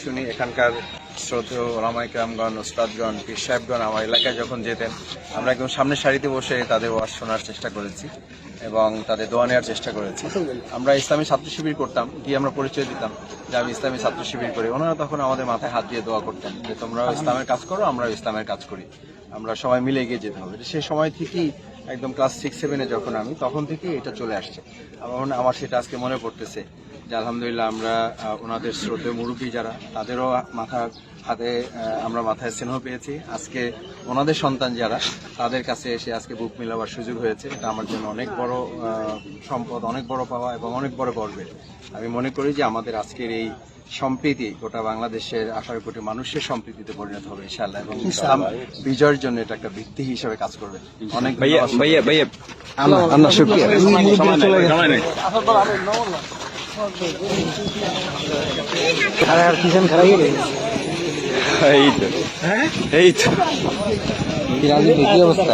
শুনি এখানকার শ্রদ্ধেয় ওলামায়ে কেরামগণ, ওস্তাদগণ, পীর সাহেবগণ আমার এলাকায় যখন যেতেন আমরা একদম সামনের সারিতে বসে তাদের ওয়াজ শোনার চেষ্টা করেছি এবং তাদের দোয়া নেওয়ার চেষ্টা করেছি। আমরা ইসলামী ছাত্র শিবির করতাম, গিয়ে আমরা পরিচয় দিতাম যে আমি ইসলামী ছাত্র শিবির করি। ওনারা তখন আমাদের মাথায় হাত দিয়ে দোয়া করতেন যে তোমরাও ইসলামের কাজ করো, আমরাও ইসলামের কাজ করি, আমরা সবাই মিলে এগিয়ে যেতে হবে। সেই সময় থেকেই একদম ক্লাস 6-7-এ যখন আমি, তখন থেকেই এটা চলে আসছে। আমার সেটা আজকে মনে পড়তেছে যে আলহামদুলিল্লাহ আমরা ওনাদের শ্রদ্ধেয় মুরব্বী যারা, তাদেরও আমরা মাথায় স্নেহ পেয়েছি। আজকে ওনাদের সন্তান যারা, তাদের কাছে এসে আজকে বুক মিলাবার সুযোগ হয়েছে। এটা আমার জন্য অনেক বড় সম্পদ, অনেক বড় পাওয়া এবং অনেক বড় গর্বের। আমি মনে করি যে আমাদের আজকের এই সম্প্রীতি গোটা বাংলাদেশের 18 কোটি মানুষের সম্প্রীতিতে পরিণত হবে ইনশাআল্লাহ, এবং ইসলাম বিজয়ের জন্য এটা একটা ভিত্তি হিসেবে কাজ করবে। অনেক ভাইয়া আল্লাহ শুকরিয়া। এই তো কি অবস্থা।